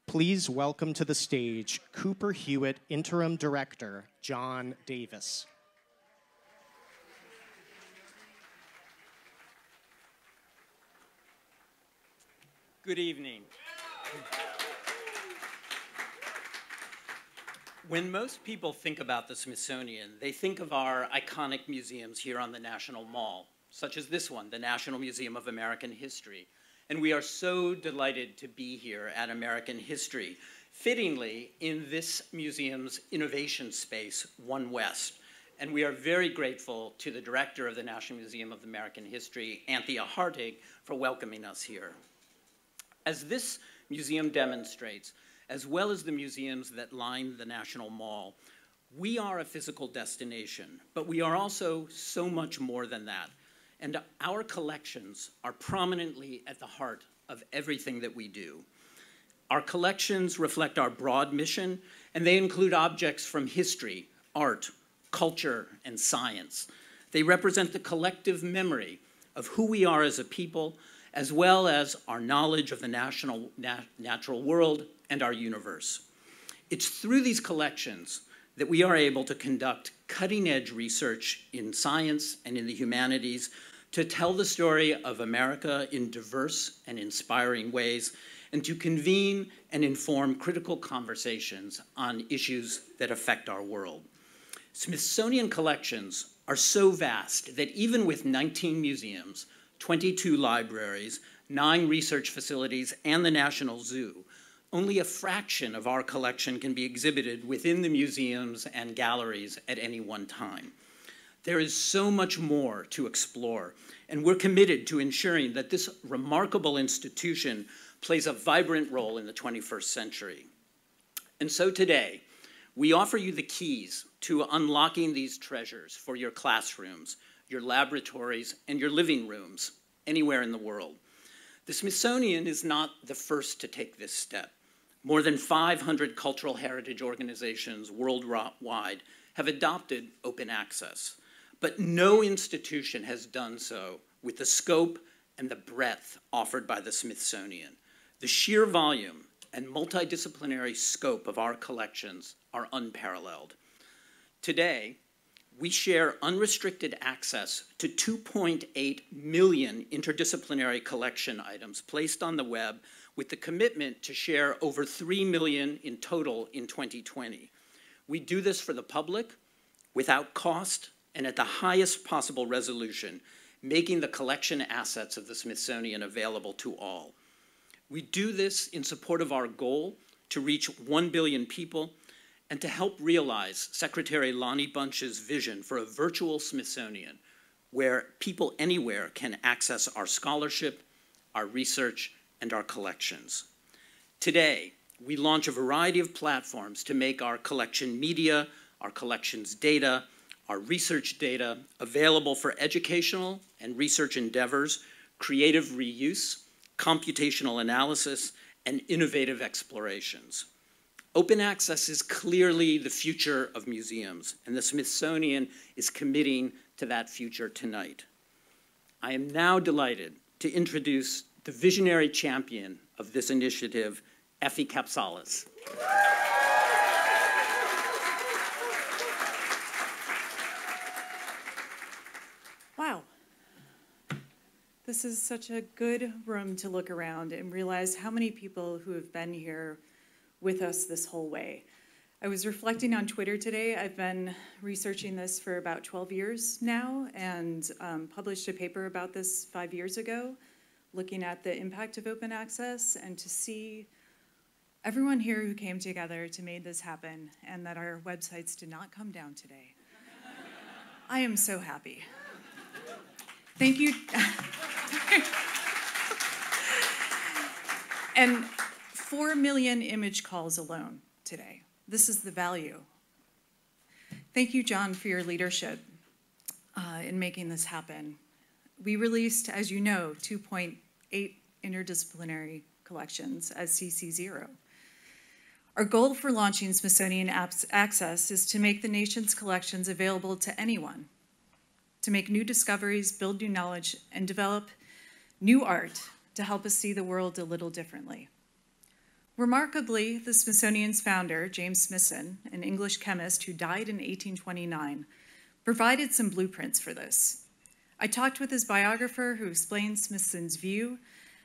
Please welcome to the stage Cooper-Hewitt Interim Director, John Davis. Good evening. When most people think about the Smithsonian, they think of our iconic museums here on the National Mall, such as this one, the National Museum of American History. And we are so delighted to be here at American History, fittingly in this museum's innovation space, One West. And we are very grateful to the director of the National Museum of American History, Anthea Hartig, for welcoming us here. As this museum demonstrates, as well as the museums that line the National Mall, we are a physical destination, but we are also so much more than that. And our collections are prominently at the heart of everything that we do. Our collections reflect our broad mission, and they include objects from history, art, culture, and science. They represent the collective memory of who we are as a people, as well as our knowledge of the natural world and our universe. It's through these collections that we are able to conduct cutting-edge research in science and in the humanities to tell the story of America in diverse and inspiring ways, and to convene and inform critical conversations on issues that affect our world. Smithsonian collections are so vast that even with 19 museums, 22 libraries, 9 research facilities, and the National Zoo, only a fraction of our collection can be exhibited within the museums and galleries at any one time. There is so much more to explore, and we're committed to ensuring that this remarkable institution plays a vibrant role in the 21st century. And so today, we offer you the keys to unlocking these treasures for your classrooms, your laboratories, and your living rooms anywhere in the world. The Smithsonian is not the first to take this step. More than 500 cultural heritage organizations worldwide have adopted open access, but no institution has done so with the scope and the breadth offered by the Smithsonian. The sheer volume and multidisciplinary scope of our collections are unparalleled. Today, we share unrestricted access to 2.8 million interdisciplinary collection items placed on the web, with the commitment to share over 3 million in total in 2020. We do this for the public, without cost, and at the highest possible resolution, making the collection assets of the Smithsonian available to all. We do this in support of our goal to reach 1 billion people and to help realize Secretary Lonnie Bunch's vision for a virtual Smithsonian where people anywhere can access our scholarship, our research, and our collections. Today, we launch a variety of platforms to make our collection media, our collections data, our research data available for educational and research endeavors, creative reuse, computational analysis, and innovative explorations. Open access is clearly the future of museums, and the Smithsonian is committing to that future tonight. I am now delighted to introduce the visionary champion of this initiative, Effie Kapsalis. Wow. This is such a good room to look around and realize how many people who have been here with us this whole way. I was reflecting on Twitter today. I've been researching this for about 12 years now and published a paper about this 5 years ago, looking at the impact of open access, and to see everyone here who came together to make this happen and that our websites did not come down today. I am so happy. Thank you. And 4 million image calls alone today. This is the value. Thank you, John, for your leadership in making this happen. We released, as you know, 2.8 interdisciplinary collections as CC0. Our goal for launching Smithsonian Access is to make the nation's collections available to anyone, to make new discoveries, build new knowledge, and develop new art to help us see the world a little differently. Remarkably, the Smithsonian's founder, James Smithson, an English chemist who died in 1829, provided some blueprints for this. I talked with his biographer who explained Smithson's view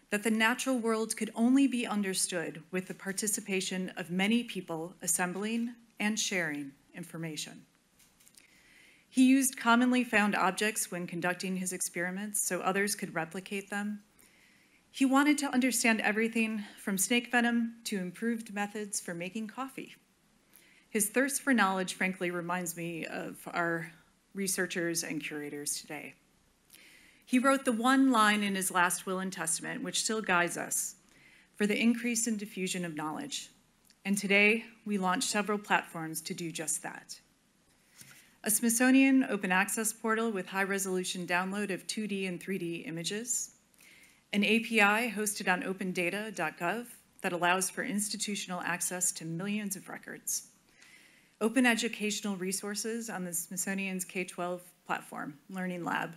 that the natural world could only be understood with the participation of many people assembling and sharing information. He used commonly found objects when conducting his experiments so others could replicate them. He wanted to understand everything from snake venom to improved methods for making coffee. His thirst for knowledge, frankly, reminds me of our researchers and curators today. He wrote the one line in his last will and testament, which still guides us, for the increase and diffusion of knowledge. And today, we launch several platforms to do just that. A Smithsonian Open Access portal with high-resolution download of 2D and 3D images, an API hosted on opendata.gov that allows for institutional access to millions of records, open educational resources on the Smithsonian's K-12 platform, Learning Lab,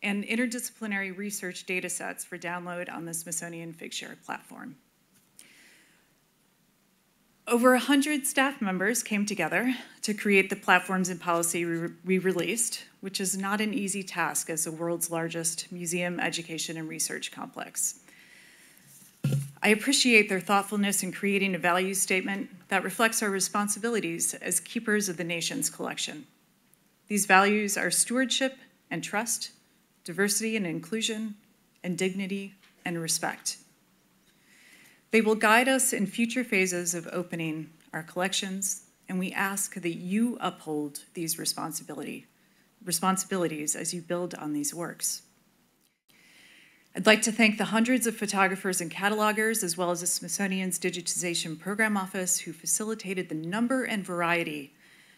and interdisciplinary research data sets for download on the Smithsonian Figshare platform. Over 100 staff members came together to create the platforms and policy we released, which is not an easy task as the world's largest museum, education, and research complex. I appreciate their thoughtfulness in creating a value statement that reflects our responsibilities as keepers of the nation's collection. These values are stewardship and trust, diversity and inclusion, and dignity and respect. They will guide us in future phases of opening our collections, and we ask that you uphold these responsibilities as you build on these works. I'd like to thank the hundreds of photographers and catalogers, as well as the Smithsonian's Digitization Program Office, who facilitated the number and variety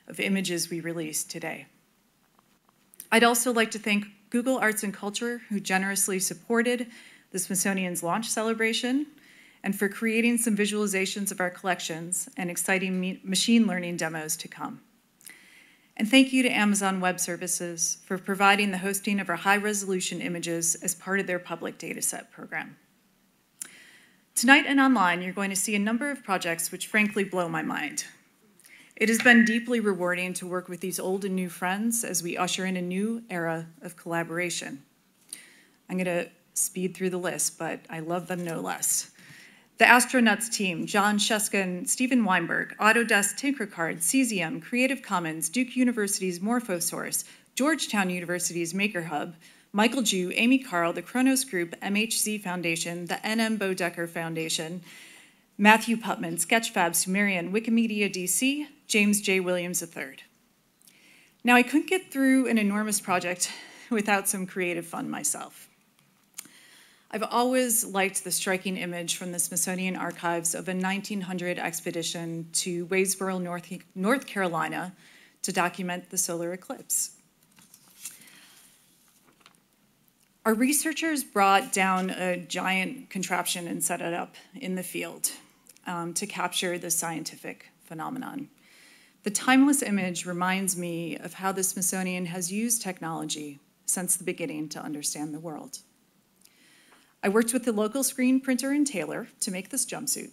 of images we released today. I'd also like to thank Google Arts and Culture, who generously supported the Smithsonian's launch celebration, and for creating some visualizations of our collections and exciting machine learning demos to come. And thank you to Amazon Web Services for providing the hosting of our high-resolution images as part of their public dataset program. Tonight and online, you're going to see a number of projects which frankly blow my mind. It has been deeply rewarding to work with these old and new friends as we usher in a new era of collaboration. I'm going to speed through the list, but I love them no less. The Astronauts team, John Sheska and Stephen Weinberg, Autodesk Tinkercard, Cesium, Creative Commons, Duke University's Morphosource, Georgetown University's MakerHub, Michael Jew, Amy Carl, the Kronos Group, MHC Foundation, the M Bodecker Foundation, Matthew Putman, Sketchfab, Sumerian, Wikimedia DC, James J. Williams III. Now, I couldn't get through an enormous project without some creative fun myself. I've always liked the striking image from the Smithsonian Archives of a 1900 expedition to Wadesboro, North Carolina, to document the solar eclipse. Our researchers brought down a giant contraption and set it up in the field to capture the scientific phenomenon. The timeless image reminds me of how the Smithsonian has used technology since the beginning to understand the world. I worked with the local screen printer in Taylor to make this jumpsuit.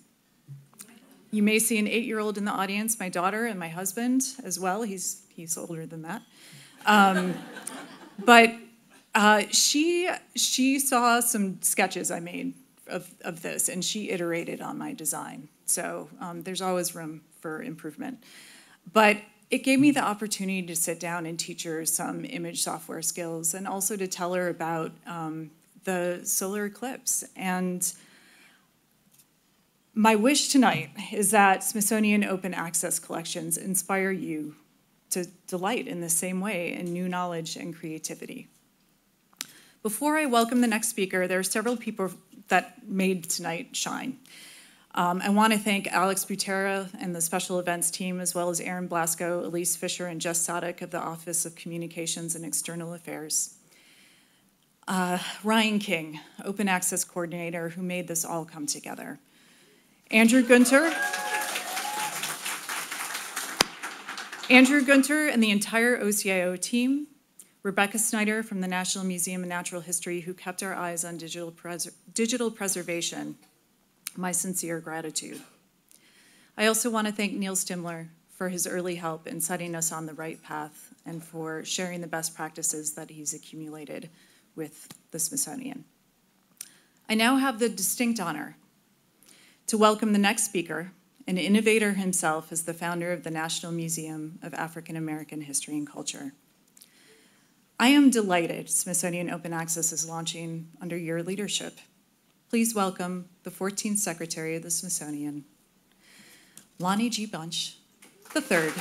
You may see an 8-year-old in the audience, my daughter and my husband as well. He's older than that. But she saw some sketches I made of this, and she iterated on my design. So there's always room for improvement. But it gave me the opportunity to sit down and teach her some image software skills, and also to tell her about the solar eclipse. And my wish tonight is that Smithsonian Open Access collections inspire you to delight in the same way in new knowledge and creativity. Before I welcome the next speaker, there are several people that made tonight shine. I want to thank Alex Butera and the special events team, as well as Aaron Blasco, Elise Fisher, and Jess Sadek of the Office of Communications and External Affairs. Ryan King, Open Access Coordinator, who made this all come together. Andrew Gunter and the entire OCIO team. Rebecca Snyder from the National Museum of Natural History, who kept our eyes on digital preservation. my sincere gratitude. I also want to thank Neil Stimler for his early help in setting us on the right path and for sharing the best practices that he's accumulated with the Smithsonian. I now have the distinct honor to welcome the next speaker, an innovator himself as the founder of the National Museum of African American History and Culture. I am delighted Smithsonian Open Access is launching under your leadership. Please welcome the 14th Secretary of the Smithsonian, Lonnie G. Bunch III.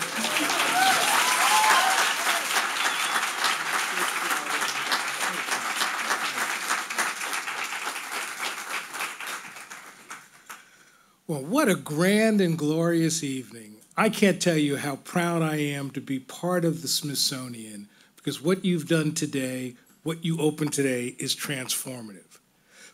Well, what a grand and glorious evening. I can't tell you how proud I am to be part of the Smithsonian, because what you've done today, what you opened today, is transformative.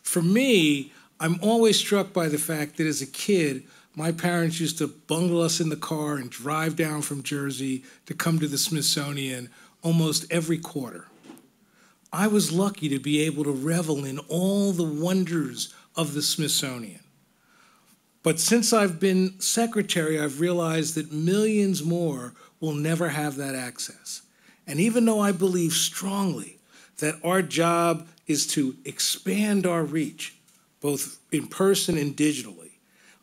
For me, I'm always struck by the fact that as a kid, my parents used to bundle us in the car and drive down from Jersey to come to the Smithsonian almost every quarter. I was lucky to be able to revel in all the wonders of the Smithsonian. But since I've been secretary, I've realized that millions more will never have that access. And even though I believe strongly that our job is to expand our reach, both in person and digitally,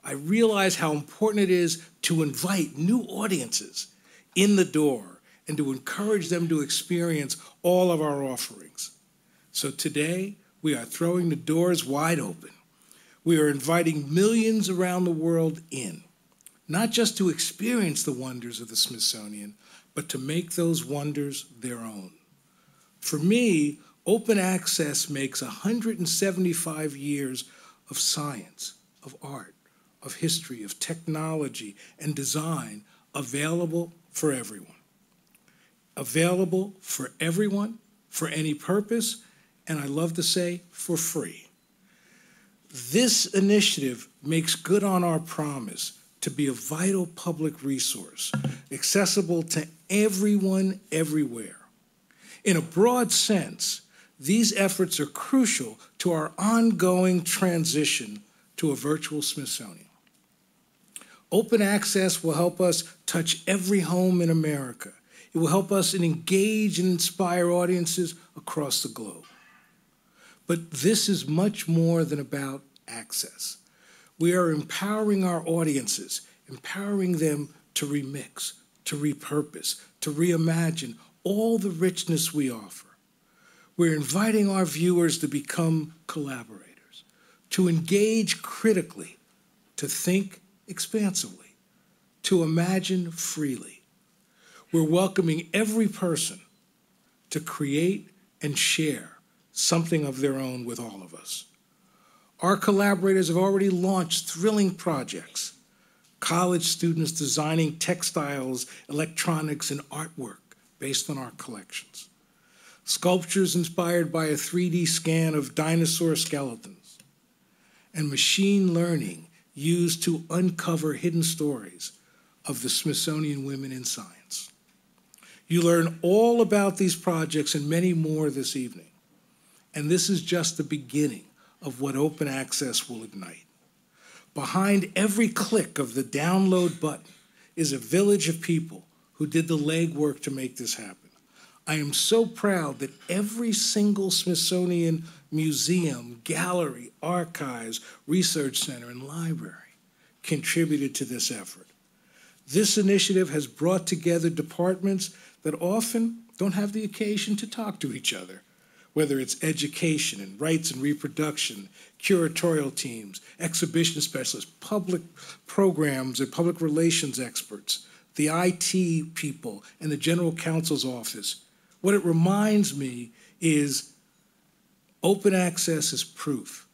I realize how important it is to invite new audiences in the door and to encourage them to experience all of our offerings. So today, we are throwing the doors wide open. We are inviting millions around the world in, not just to experience the wonders of the Smithsonian, but to make those wonders their own. For me, open access makes 175 years of science, of art, of history, of technology, and design available for everyone. Available for everyone, for any purpose, and I love to say, for free. This initiative makes good on our promise to be a vital public resource, accessible to everyone, everywhere. In a broad sense, these efforts are crucial to our ongoing transition to a virtual Smithsonian. Open access will help us touch every home in America. It will help us engage and inspire audiences across the globe. But this is much more than about access. We are empowering our audiences, empowering them to remix, to repurpose, to reimagine all the richness we offer. We're inviting our viewers to become collaborators, to engage critically, to think expansively, to imagine freely. We're welcoming every person to create and share something of their own with all of us. Our collaborators have already launched thrilling projects. College students designing textiles, electronics, and artwork based on our collections. Sculptures inspired by a 3D scan of dinosaur skeletons. And machine learning used to uncover hidden stories of the Smithsonian women in science. You learn all about these projects and many more this evening. And this is just the beginning of what open access will ignite. Behind every click of the download button is a village of people who did the legwork to make this happen. I am so proud that every single Smithsonian museum, gallery, archives, research center, and library contributed to this effort. This initiative has brought together departments that often don't have the occasion to talk to each other, whether it's education and rights and reproduction, curatorial teams, exhibition specialists, public programs and public relations experts, the IT people, and the General Counsel's office. What it reminds me is open access is proof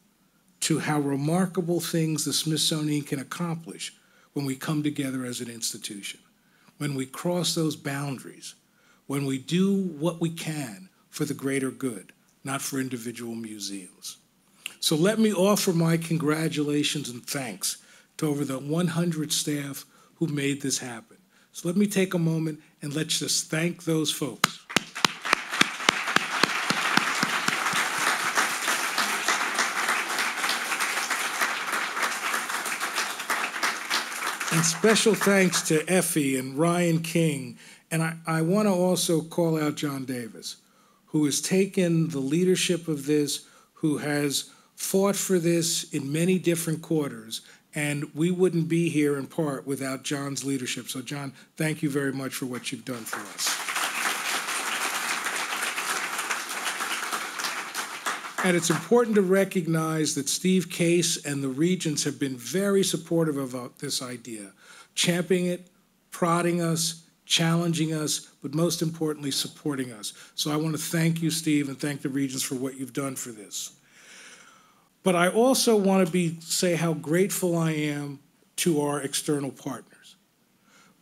to how remarkable things the Smithsonian can accomplish when we come together as an institution, when we cross those boundaries, when we do what we can for the greater good, not for individual museums. So let me offer my congratulations and thanks to over the 100 staff who made this happen. So let me take a moment and let's just thank those folks. And special thanks to Effie and Ryan King. And I want to also call out John Davis, who has taken the leadership of this, who has fought for this in many different quarters. And we wouldn't be here in part without John's leadership. So John, thank you very much for what you've done for us. And it's important to recognize that Steve Case and the Regents have been very supportive of this idea, championing it, prodding us, challenging us, but most importantly, supporting us. So I want to thank you, Steve, and thank the Regents for what you've done for this. But I also want to say how grateful I am to our external partners.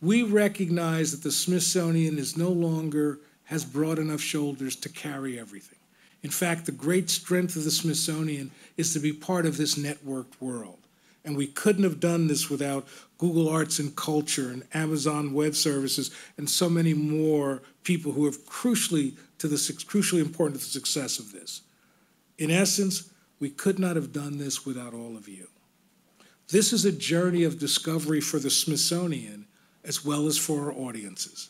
We recognize that the Smithsonian is no longer has broad enough shoulders to carry everything. In fact, the great strength of the Smithsonian is to be part of this networked world. And we couldn't have done this without Google Arts and Culture and Amazon Web Services and so many more people who are crucially important to the success of this. In essence, we could not have done this without all of you. This is a journey of discovery for the Smithsonian as well as for our audiences.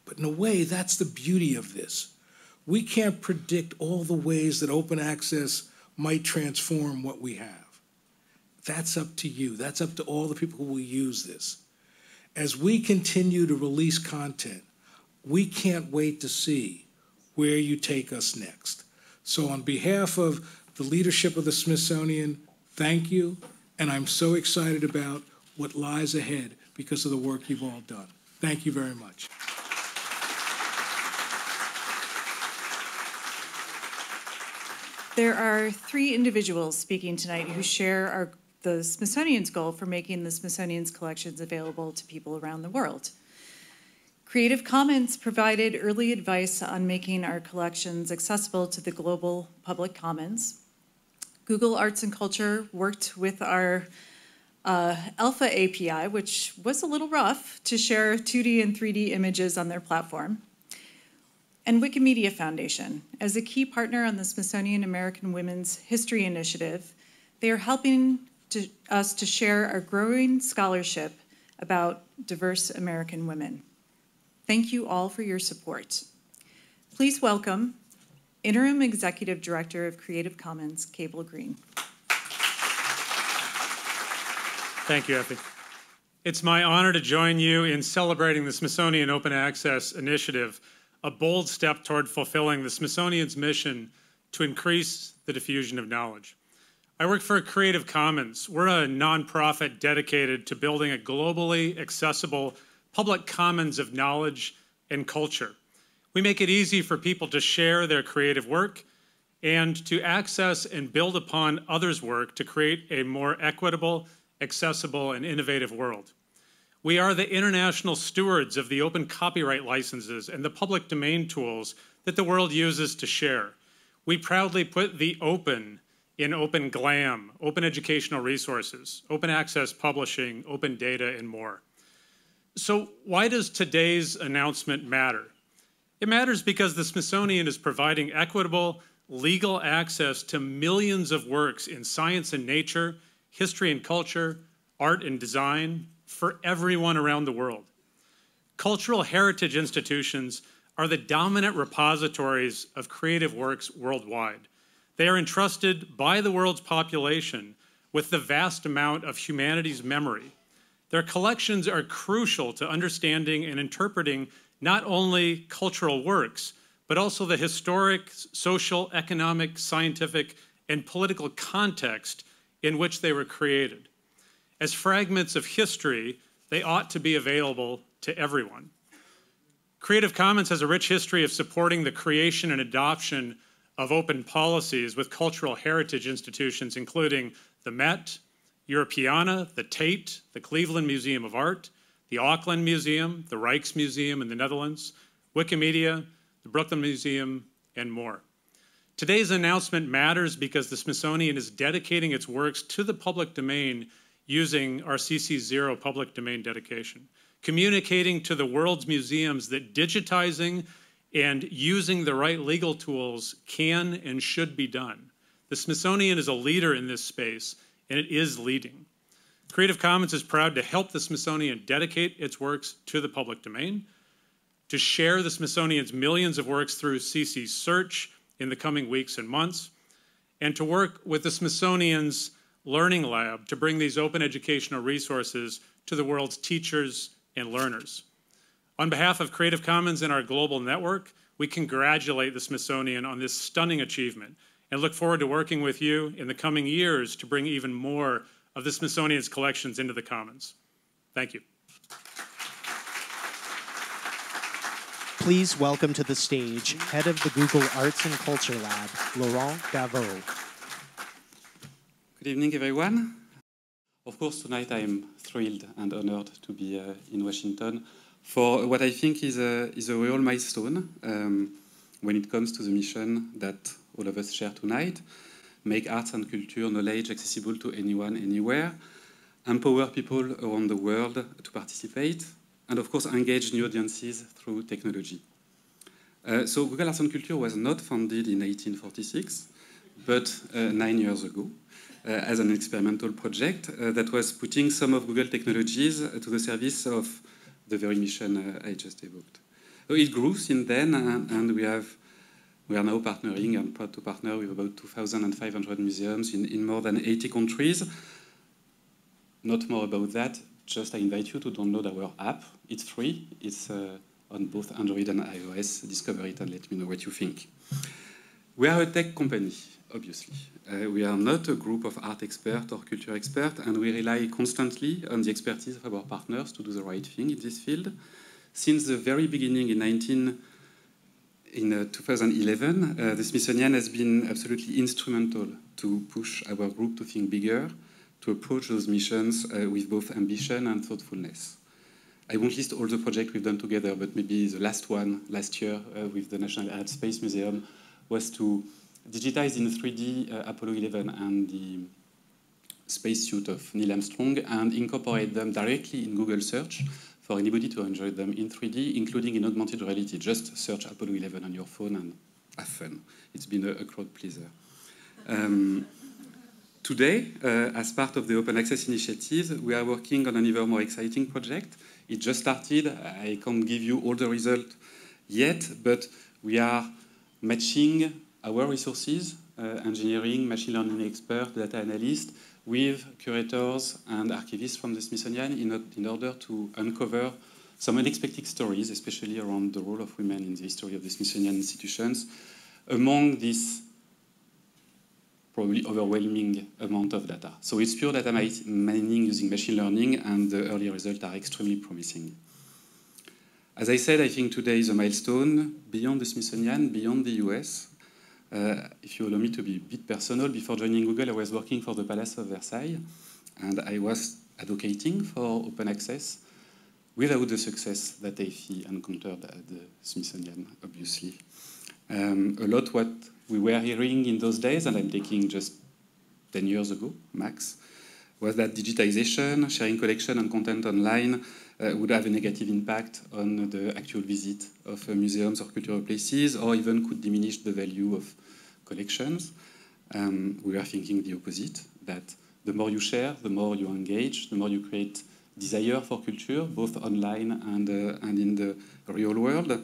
But in a way, that's the beauty of this. We can't predict all the ways that open access might transform what we have. That's up to you. That's up to all the people who will use this. As we continue to release content, we can't wait to see where you take us next. So on behalf of the leadership of the Smithsonian, thank you, and I'm so excited about what lies ahead because of the work you've all done. Thank you very much. There are 3 individuals speaking tonight who share the Smithsonian's goal for making the Smithsonian's collections available to people around the world. Creative Commons provided early advice on making our collections accessible to the global public commons. Google Arts and Culture worked with our Alpha API, which was a little rough, to share 2D and 3D images on their platform. And Wikimedia Foundation, as a key partner on the Smithsonian American Women's History Initiative, they are helping us to share our growing scholarship about diverse American women. Thank you all for your support. Please welcome Interim Executive Director of Creative Commons, Cable Green. Thank you, Effie. It's my honor to join you in celebrating the Smithsonian Open Access Initiative, a bold step toward fulfilling the Smithsonian's mission to increase the diffusion of knowledge. I work for Creative Commons. We're a nonprofit dedicated to building a globally accessible public commons of knowledge and culture. We make it easy for people to share their creative work and to access and build upon others' work to create a more equitable, accessible, and innovative world. We are the international stewards of the open copyright licenses and the public domain tools that the world uses to share. We proudly put the open in open GLAM, open educational resources, open access publishing, open data, and more. So why does today's announcement matter? It matters because the Smithsonian is providing equitable, legal access to millions of works in science and nature, history and culture, art and design, for everyone around the world. Cultural heritage institutions are the dominant repositories of creative works worldwide. They are entrusted by the world's population with the vast amount of humanity's memory. Their collections are crucial to understanding and interpreting not only cultural works, but also the historic, social, economic, scientific, and political context in which they were created. As fragments of history, they ought to be available to everyone. Creative Commons has a rich history of supporting the creation and adoption of open policies with cultural heritage institutions, including the Met, Europeana, the Tate, the Cleveland Museum of Art, the Auckland Museum, the Rijksmuseum in the Netherlands, Wikimedia, the Brooklyn Museum, and more. Today's announcement matters because the Smithsonian is dedicating its works to the public domain using our CC0 public domain dedication, communicating to the world's museums that digitizing and using the right legal tools can and should be done. The Smithsonian is a leader in this space, and it is leading. Creative Commons is proud to help the Smithsonian dedicate its works to the public domain, to share the Smithsonian's millions of works through CC Search in the coming weeks and months, and to work with the Smithsonian's Learning Lab to bring these open educational resources to the world's teachers and learners. On behalf of Creative Commons and our global network, we congratulate the Smithsonian on this stunning achievement and look forward to working with you in the coming years to bring even more of the Smithsonian's collections into the Commons. Thank you. Please welcome to the stage head of the Google Arts and Culture Lab, Laurent Gaveau. Good evening, everyone. Of course, tonight I am thrilled and honored to be in Washington for what I think is a real milestone when it comes to the mission that all of us share tonight: make arts and culture knowledge accessible to anyone, anywhere, empower people around the world to participate, and of course engage new audiences through technology. So Google Arts and Culture was not founded in 1846, but 9 years ago, as an experimental project that was putting some of Google technologies to the service of the very mission I just evoked. So it grew since then, and we are now partnering and proud to partner with about 2,500 museums in more than 80 countries. Not more about that, just I invite you to download our app. It's free, it's on both Android and iOS. Discover it and let me know what you think. We are a tech company, obviously. We are not a group of art experts or culture experts, and we rely constantly on the expertise of our partners to do the right thing in this field. Since the very beginning in 2011, the Smithsonian has been absolutely instrumental to push our group to think bigger, to approach those missions with both ambition and thoughtfulness. I won't list all the projects we've done together, but maybe the last one last year with the National Air and Space Museum was to digitize in 3D Apollo 11 and the spacesuit of Neil Armstrong and incorporate them directly in Google search for anybody to enjoy them in 3D, including in augmented reality. Just search Apollo 11 on your phone and have fun. It's been a crowd pleaser. Today, as part of the Open Access initiative, we are working on an even more exciting project. It just started. I can't give you all the results yet, but we are matching our resources, engineering, machine learning experts, data analysts, with curators and archivists from the Smithsonian in order to uncover some unexpected stories, especially around the role of women in the history of the Smithsonian institutions, among this probably overwhelming amount of data. So it's pure data mining using machine learning, and the early results are extremely promising. As I said, I think today is a milestone beyond the Smithsonian, beyond the US. If you allow me to be a bit personal, before joining Google, I was working for the Palace of Versailles, and I was advocating for open access without the success that Effie encountered at the Smithsonian, obviously. A lot what we were hearing in those days, and I'm taking just 10 years ago, max, was that digitization, sharing collection and content online would have a negative impact on the actual visit of museums or cultural places, or even could diminish the value of collections. We are thinking the opposite, that the more you share, the more you engage, the more you create desire for culture, both online and in the real world.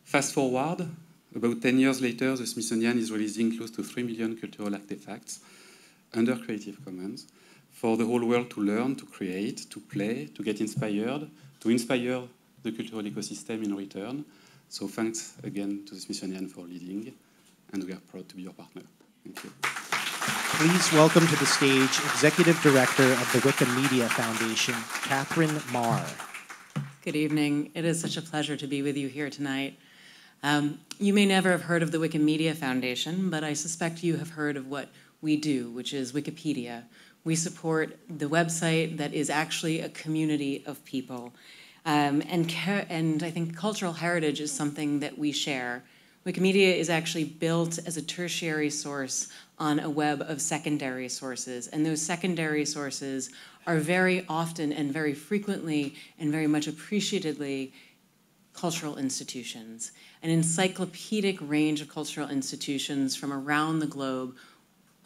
Fast forward, about 10 years later, the Smithsonian is releasing close to 3 million cultural artifacts under Creative Commons for the whole world to learn, to create, to play, to get inspired, to inspire the cultural ecosystem in return. So thanks again to the Smithsonian for leading, and we are proud to be your partner. Thank you. Please welcome to the stage Executive Director of the Wikimedia Foundation, Katherine Maher. Good evening. It is such a pleasure to be with you here tonight. You may never have heard of the Wikimedia Foundation, but I suspect you have heard of what we do, which is Wikipedia. We support the website that is actually a community of people. And I think cultural heritage is something that we share. Wikimedia is actually built as a tertiary source on a web of secondary sources, and those secondary sources are very often and very frequently and very much appreciatedly cultural institutions, an encyclopedic range of cultural institutions from around the globe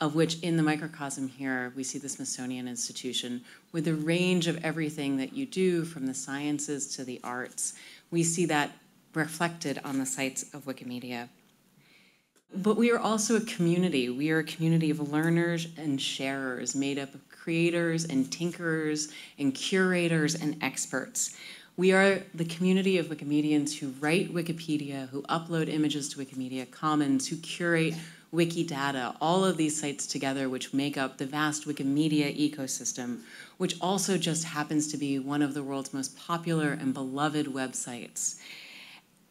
of which in the microcosm here, we see the Smithsonian Institution with the range of everything that you do, from the sciences to the arts. We see that reflected on the sites of Wikimedia. But we are also a community. We are a community of learners and sharers made up of creators and tinkerers and curators and experts. We are the community of Wikimedians who write Wikipedia, who upload images to Wikimedia Commons, who curate Wikidata, all of these sites together which make up the vast Wikimedia ecosystem, which also just happens to be one of the world's most popular and beloved websites.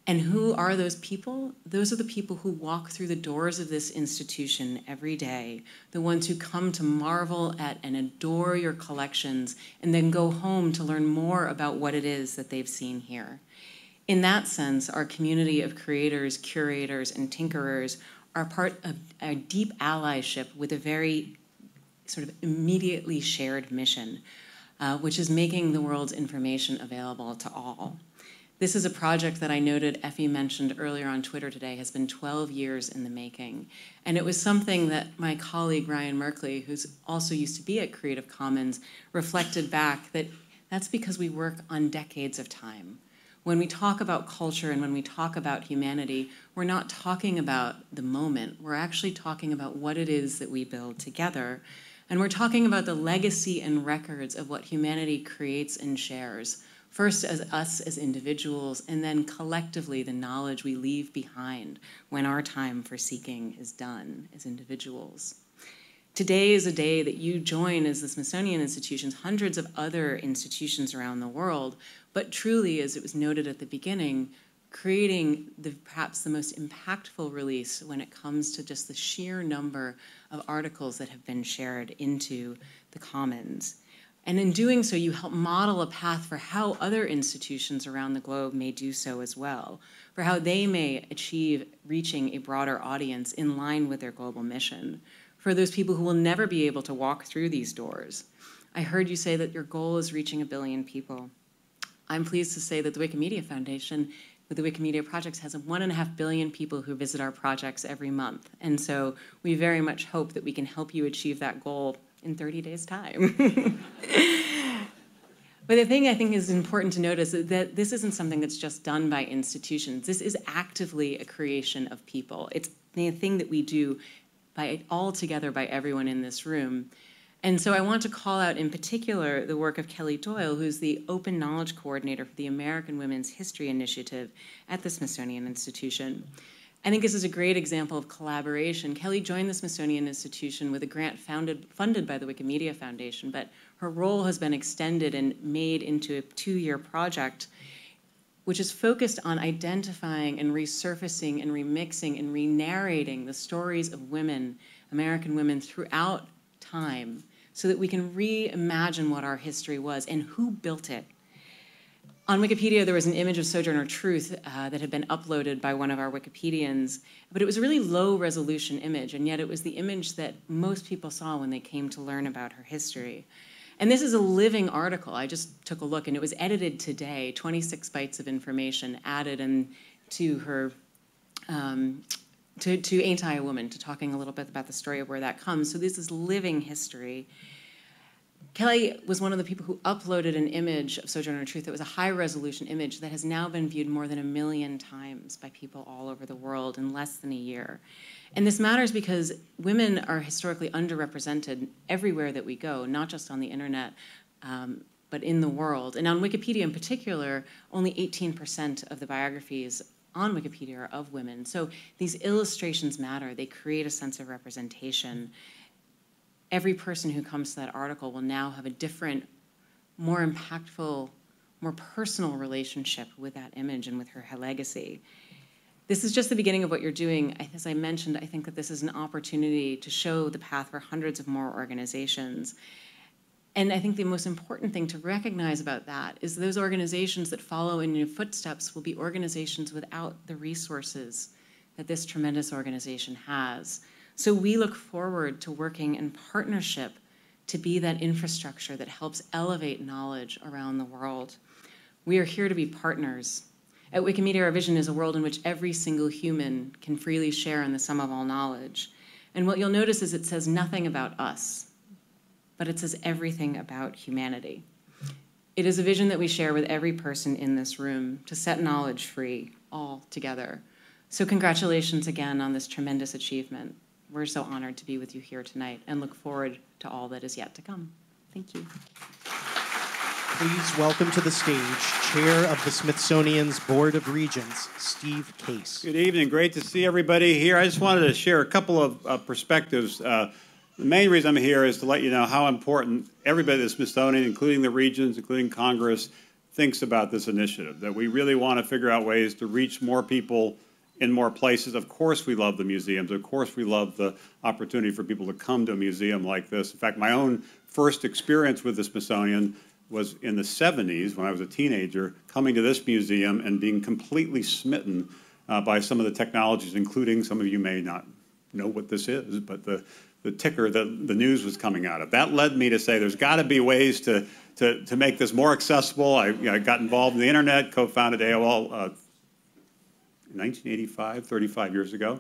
And who are those people? Those are the people who walk through the doors of this institution every day, the ones who come to marvel at and adore your collections and then go home to learn more about what it is that they've seen here. In that sense, our community of creators, curators, and tinkerers are part of a deep allyship with a very sort of immediately shared mission, which is making the world's information available to all. This is a project that I noted Effie mentioned earlier on Twitter today has been 12 years in the making. And it was something that my colleague Ryan Merkley, who's also used to be at Creative Commons, reflected back that that's because we work on decades of time. When we talk about culture and when we talk about humanity, we're not talking about the moment. We're actually talking about what it is that we build together. And we're talking about the legacy and records of what humanity creates and shares. First as us as individuals, and then collectively the knowledge we leave behind when our time for seeking is done as individuals. Today is a day that you join as the Smithsonian Institution's hundreds of other institutions around the world, but truly, as it was noted at the beginning, creating perhaps the most impactful release when it comes to just the sheer number of articles that have been shared into the Commons. And in doing so, you help model a path for how other institutions around the globe may do so as well, for how they may achieve reaching a broader audience in line with their global mission, for those people who will never be able to walk through these doors. I heard you say that your goal is reaching 1 billion people. I'm pleased to say that the Wikimedia Foundation, with the Wikimedia projects, has 1.5 billion people who visit our projects every month. And so we very much hope that we can help you achieve that goal in 30 days' time. But the thing I think is important to notice is that this isn't something that's just done by institutions. This is actively a creation of people. It's the thing that we do all together by everyone in this room. And so I want to call out in particular the work of Kelly Doyle, who's the Open Knowledge Coordinator for the American Women's History Initiative at the Smithsonian Institution. I think this is a great example of collaboration. Kelly joined the Smithsonian Institution with a grant funded by the Wikimedia Foundation, but her role has been extended and made into a 2-year project, which is focused on identifying and resurfacing and remixing and re-narrating the stories of women, American women, throughout time, so that we can reimagine what our history was and who built it. On Wikipedia, there was an image of Sojourner Truth that had been uploaded by one of our Wikipedians, but it was a really low-resolution image, and yet it was the image that most people saw when they came to learn about her history. And this is a living article. I just took a look, and it was edited today, 26 bytes of information added to her, to Ain't I a Woman, to talking a little bit about the story of where that comes. So this is living history. Kelly was one of the people who uploaded an image of Sojourner Truth that was a high-resolution image that has now been viewed more than 1 million times by people all over the world in less than a year. And this matters because women are historically underrepresented everywhere that we go, not just on the internet, but in the world. And on Wikipedia in particular, only 18% of the biographies on Wikipedia are of women. So these illustrations matter. They create a sense of representation. Every person who comes to that article will now have a different, more impactful, more personal relationship with that image and with her legacy. This is just the beginning of what you're doing. As I mentioned, I think that this is an opportunity to show the path for hundreds of more organizations. And I think the most important thing to recognize about that is those organizations that follow in your footsteps will be organizations without the resources that this tremendous organization has. So we look forward to working in partnership to be that infrastructure that helps elevate knowledge around the world. We are here to be partners. At Wikimedia, our vision is a world in which every single human can freely share in the sum of all knowledge. And what you'll notice is it says nothing about us, but it says everything about humanity. It is a vision that we share with every person in this room to set knowledge free, all together. So congratulations again on this tremendous achievement. We're so honored to be with you here tonight and look forward to all that is yet to come. Thank you. Please welcome to the stage Chair of the Smithsonian's Board of Regents, Steve Case. Good evening. Great to see everybody here. I just wanted to share a couple of perspectives. The main reason I'm here is to let you know how important everybody at the Smithsonian, including the Regents, including Congress, thinks about this initiative, that we really want to figure out ways to reach more people in more places. Of course we love the museums. Of course we love the opportunity for people to come to a museum like this. In fact, my own first experience with the Smithsonian was in the 70s when I was a teenager, coming to this museum and being completely smitten by some of the technologies, including, some of you may not know what this is, but the ticker that the news was coming out of. That led me to say there's got to be ways to make this more accessible. I got involved in the internet, co-founded AOL in 1985, 35 years ago.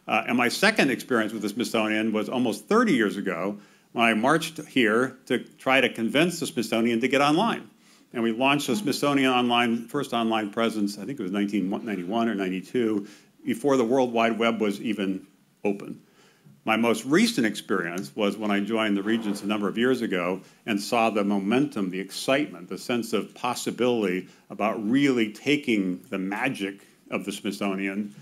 And my second experience with the Smithsonian was almost 30 years ago when I marched here to try to convince the Smithsonian to get online. And we launched the Smithsonian online, first online presence, I think it was 1991 or 92, before the World Wide Web was even open. My most recent experience was when I joined the Regents a number of years ago and saw the momentum, the excitement, the sense of possibility about really taking the magic of the Smithsonian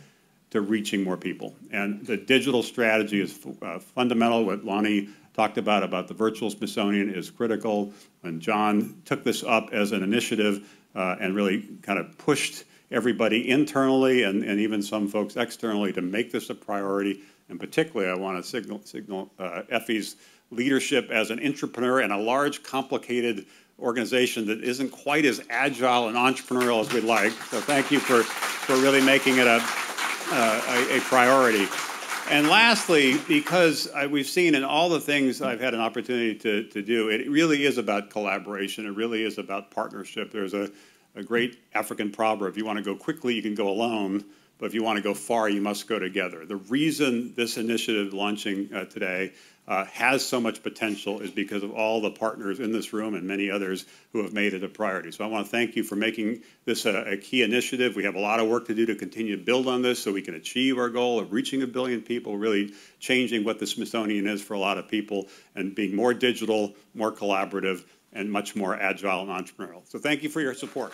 to reaching more people. And the digital strategy is fundamental. What Lonnie talked about the virtual Smithsonian is critical. And John took this up as an initiative and really kind of pushed everybody internally and even some folks externally to make this a priority. And particularly, I want to signal Effie's leadership as an entrepreneur in a large, complicated organization that isn't quite as agile and entrepreneurial as we'd like. So thank you for really making it a priority. And lastly, because we've seen in all the things I've had an opportunity to do, it really is about collaboration. It really is about partnership. There's a great African proverb: if you want to go quickly, you can go alone, but if you want to go far, you must go together. The reason this initiative launching today has so much potential is because of all the partners in this room and many others who have made it a priority. So I want to thank you for making this a key initiative. We have a lot of work to do to continue to build on this so we can achieve our goal of reaching 1 billion people, really changing what the Smithsonian is for a lot of people and being more digital, more collaborative, and much more agile and entrepreneurial. So thank you for your support.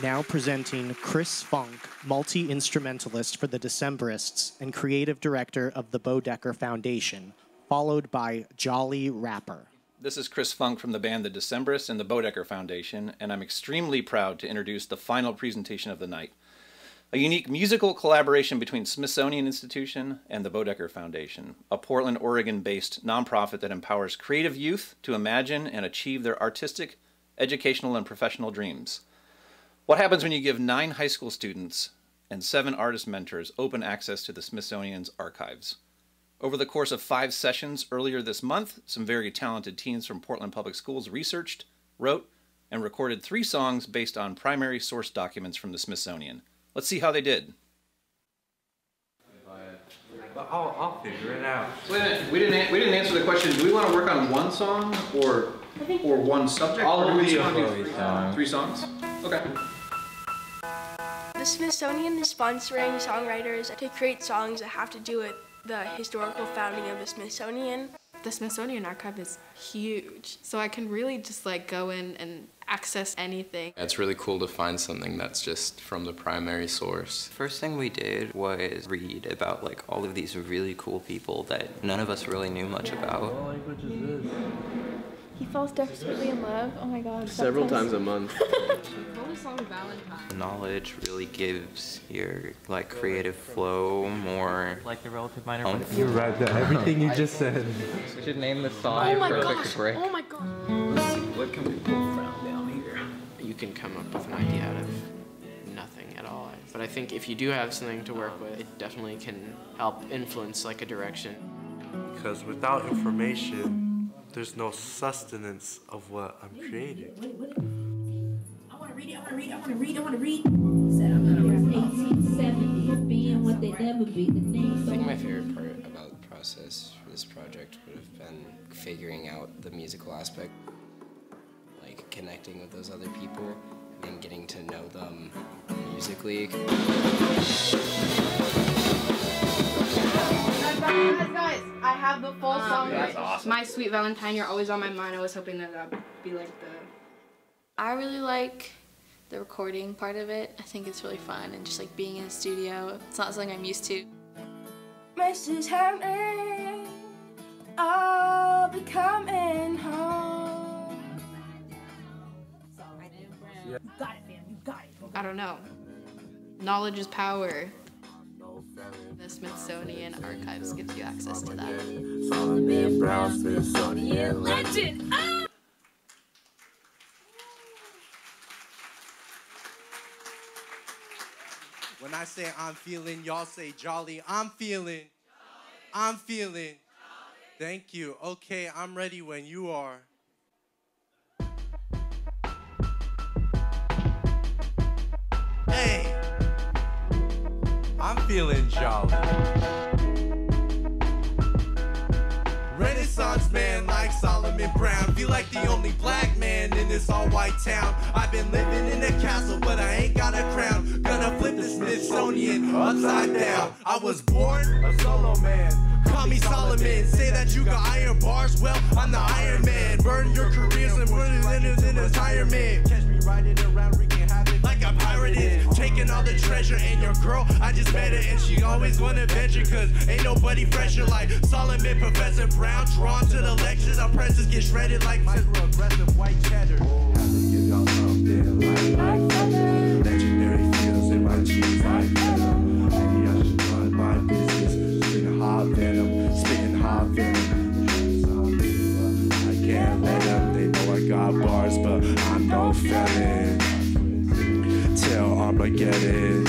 Now presenting Chris Funk, multi-instrumentalist for the Decemberists and creative director of the Bodecker Foundation, followed by Jolly Rapper. This is Chris Funk from the band The Decemberists and the Bodecker Foundation, and I'm extremely proud to introduce the final presentation of the night, a unique musical collaboration between Smithsonian Institution and the Bodecker Foundation, a Portland, Oregon-based nonprofit that empowers creative youth to imagine and achieve their artistic, educational, and professional dreams. What happens when you give 9 high school students and 7 artist mentors open access to the Smithsonian's archives? Over the course of 5 sessions earlier this month, some very talented teens from Portland Public Schools researched, wrote, and recorded 3 songs based on primary source documents from the Smithsonian. Let's see how they did. I'll figure it out. Wait a minute, we didn't answer the question. Do we want to work on one song or one subject? All or do of we the just want to above do songs. 3 songs? Okay. The Smithsonian is sponsoring songwriters to create songs that have to do with the historical founding of the Smithsonian. The Smithsonian archive is huge, so I can really just like go in and access anything. It's really cool to find something that's just from the primary source. First thing we did was read about like all of these really cool people that none of us really knew much about. What language is this? He falls desperately in love. Oh my god. Several times a month. Knowledge really gives your like creative flow more. Like the relative minor. You're right there. Everything you just said. We should name the song Perfect Brick. Oh my god. Let's see, what can we pull from down here? You can come up with an idea out of nothing at all. But I think if you do have something to work with, it definitely can help influence like a direction. Because without information, there's no sustenance of what I'm creating. I want to read. Said I'm not 1870s, being what they never be. The thing. I think my favorite part about process for this project would have been figuring out the musical aspect, like connecting with those other people and getting to know them musically. Guys, I have the full song. That's awesome. My Sweet Valentine, you're always on my mind. I was hoping that that'd be like the... I really like the recording part of it. I think it's really fun and just like being in a studio. It's not something I'm used to. Mrs. Hammond, I'll be coming home. You got it, man. You got it. I don't know. Knowledge is power. The Smithsonian Archives gives you access to that. Solomon Brown, Smithsonian legend. Ah! When I say I'm feeling, y'all say jolly. I'm feeling. I'm feeling. Thank you. Okay, I'm ready when you are. Hey, I'm feeling jolly. Renaissance man like Solomon Brown. Feel like the only black man in this all-white town. I've been living in a castle, but I ain't got a crown. Gonna flip the Smithsonian upside down. I was born a solo man. Call me Solomon. Say that you got iron bars. Well, I'm the Iron Man. Burn your careers and burn in retirement. Catch me riding around wreaking havoc like I'm pirated. Taking all the treasure and your girl, I just met her and she always wanna venture. Cause ain't nobody fresher like Solomon, Professor Brown. Drawn to the lectures, our presses get shredded like microaggressive white cheddar. Give y'all something like legendary feels in my jeans like venom. Maybe I should run my business, spitting hot venom, spitting hot venom. I can't let them, they know I got bars, but I'm no felon. Till Armageddon,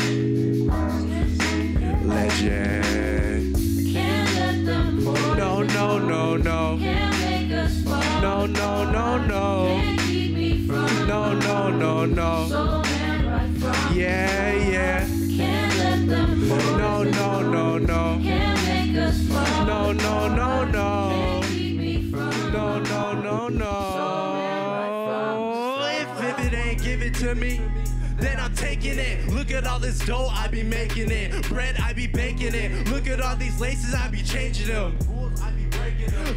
legend. Can't let them fool. No, no, no, no. Can't make us fall. No, no, no, no. Can't keep me from. No, no, no, no. Soul man right from. Yeah, yeah. Can't let them fool. No, no, no, no. Can't make us fall. No, no, no, no. Can't keep me from. No, no, no, no. If it ain't give it to me, then I'm taking it. Look at all this dough, I be making it. Bread, I be baking it. Look at all these laces, I be changing them.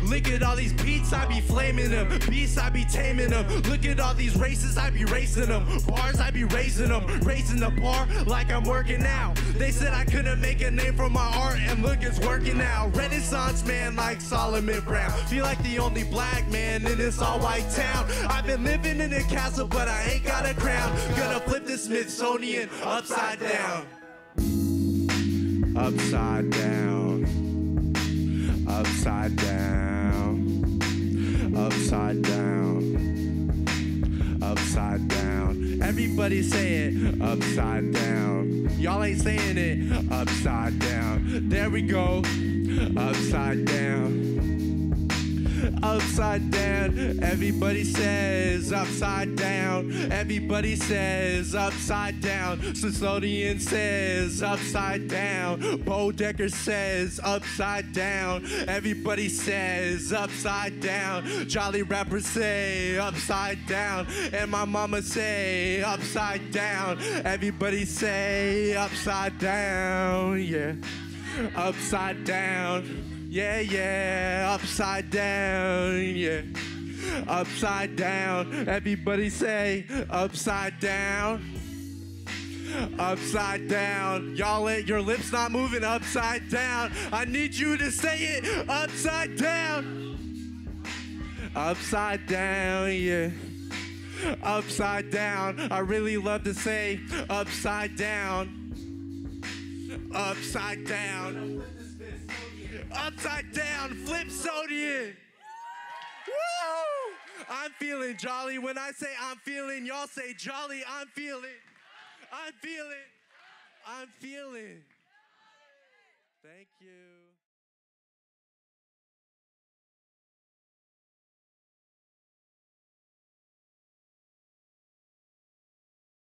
Look at all these beats, I be flaming them. Beasts, I be taming them. Look at all these races, I be racing them. Bars, I be raising them. Raising the bar like I'm working out. They said I couldn't make a name for my art, and look, it's working out. Renaissance man like Solomon Brown. Feel like the only black man in this all-white town. I've been living in a castle, but I ain't got a crown. Gonna flip the Smithsonian upside down. Upside down. Upside down, upside down, upside down. Everybody say it, upside down. Y'all ain't saying it, upside down. There we go, upside down. Upside down, everybody says upside down. Everybody says upside down. Smithsonian says upside down. Bodecker says upside down. Everybody says upside down. Jolly rappers say upside down. And my mama say upside down. Everybody say upside down, yeah. Upside down. Yeah, yeah, upside down, yeah. Upside down, everybody say upside down. Upside down, y'all ain't, your lips not moving upside down. I need you to say it upside down. Upside down, yeah. Upside down, I really love to say upside down. Upside down. Upside down, Flipsonian. Woo! I'm feeling jolly. When I say I'm feeling, y'all say jolly. I'm feeling. I'm feeling. I'm feeling. Thank you.